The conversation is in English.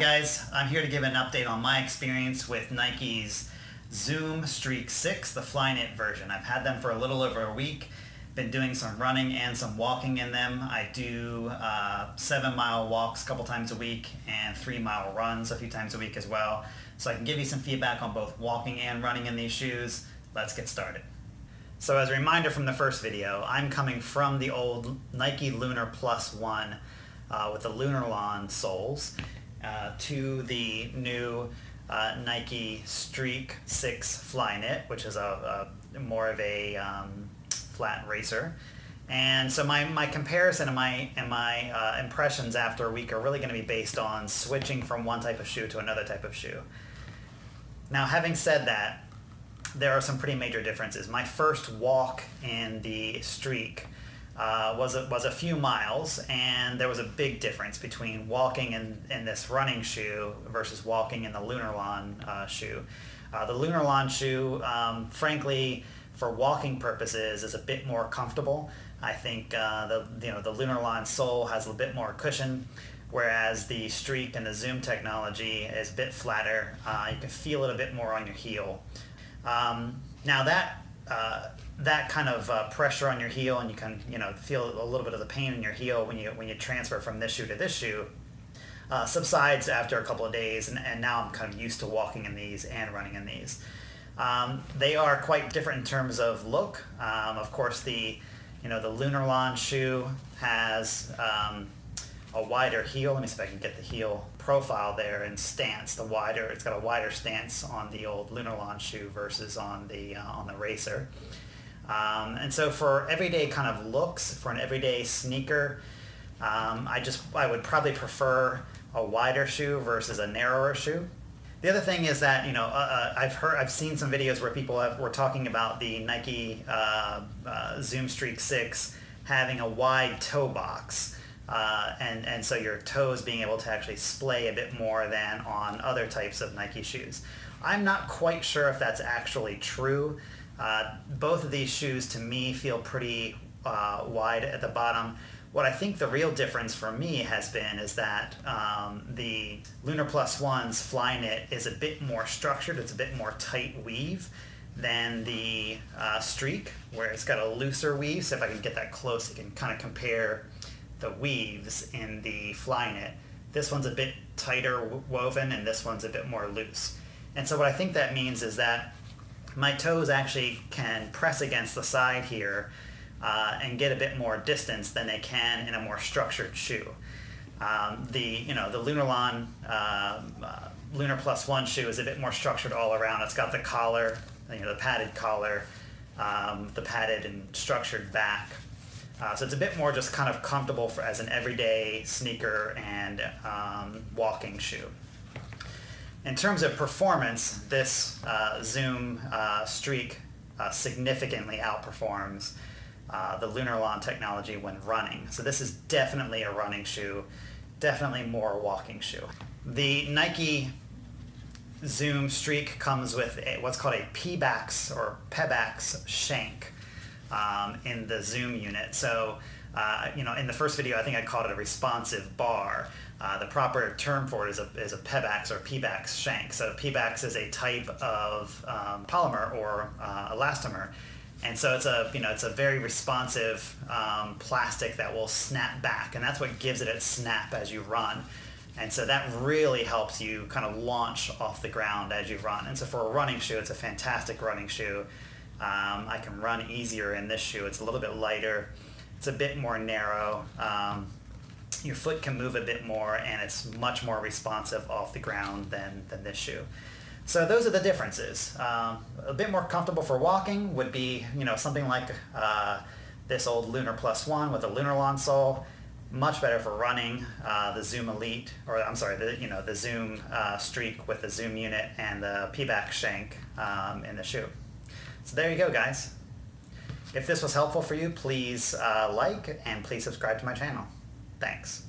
guys, I'm here to give an update on my experience with Nike's Zoom Streak 6, the Flyknit version. I've had them for a little over a week, been doing some running and some walking in them. I do 7-mile walks a couple times a week and 3-mile runs a few times a week as well. So I can give you some feedback on both walking and running in these shoes. Let's get started. So as a reminder from the first video, I'm coming from the old Nike Lunar Plus 1 with the Lunar soles to the new Nike Streak 6 Flyknit, which is more of a flat racer. And so my comparison and my impressions after a week are really going to be based on switching from one type of shoe to another type of shoe. Now, having said that, there are some pretty major differences. My first walk in the Streak was a few miles, and there was a big difference between walking in this running shoe versus walking in the Lunar shoe. The Lunar shoe, frankly, for walking purposes, is a bit more comfortable. I think the Lunar sole has a bit more cushion, whereas the Streak and the Zoom technology is a bit flatter. You can feel it a bit more on your heel. Now that kind of pressure on your heel, and you can feel a little bit of the pain in your heel when you transfer from this shoe to this shoe, subsides after a couple of days, and now I'm kind of used to walking in these and running in these. They are quite different in terms of look. Of course, the Lunar shoe has a wider heel. Let me see if I can get the heel profile there, and stance. It's got a wider stance on the old Lunar shoe versus on the racer. And so for everyday kind of looks, for an everyday sneaker, I would probably prefer a wider shoe versus a narrower shoe. The other thing is that I've seen some videos where people were talking about the Nike Zoom Streak 6 having a wide toe box. And so your toes being able to actually splay a bit more than on other types of Nike shoes. I'm not quite sure if that's actually true. Both of these shoes to me feel pretty wide at the bottom. What I think the real difference for me has been is that the Lunar Plus 1's Flyknit is a bit more structured. It's a bit more tight weave than the Streak, where it's got a looser weave. So if I can get that close, you can kind of compare the weaves in the Flyknit. This one's a bit tighter woven, and this one's a bit more loose. And so what I think that means is that my toes actually can press against the side here and get a bit more distance than they can in a more structured shoe. The Lunar Plus 1 shoe is a bit more structured all around. It's got the collar, the padded collar, the padded and structured back. So it's a bit more just kind of comfortable as an everyday sneaker and walking shoe. In terms of performance, this Zoom Streak significantly outperforms the Lunar technology when running. So this is definitely a running shoe, definitely more a walking shoe. The Nike Zoom Streak comes with what's called a Pebax shank in the Zoom unit. So, in the first video, I think I called it a responsive bar. The proper term for it is a Pebax or Pebax shank. So Pebax is a type of polymer or elastomer. And so it's a very responsive plastic that will snap back, and that's what gives it its snap as you run. And so that really helps you kind of launch off the ground as you run. And so for a running shoe, it's a fantastic running shoe. I can run easier in this shoe. It's a little bit lighter. It's a bit more narrow. Your foot can move a bit more, and it's much more responsive off the ground than this shoe. So those are the differences. A bit more comfortable for walking would be, something like this old Lunar Plus 1 with a Lunar sole. Much better for running. The Zoom Elite, the Zoom Streak with the Zoom unit and the Pebax shank in the shoe. So there you go, guys. If this was helpful for you, please like and please subscribe to my channel. Thanks.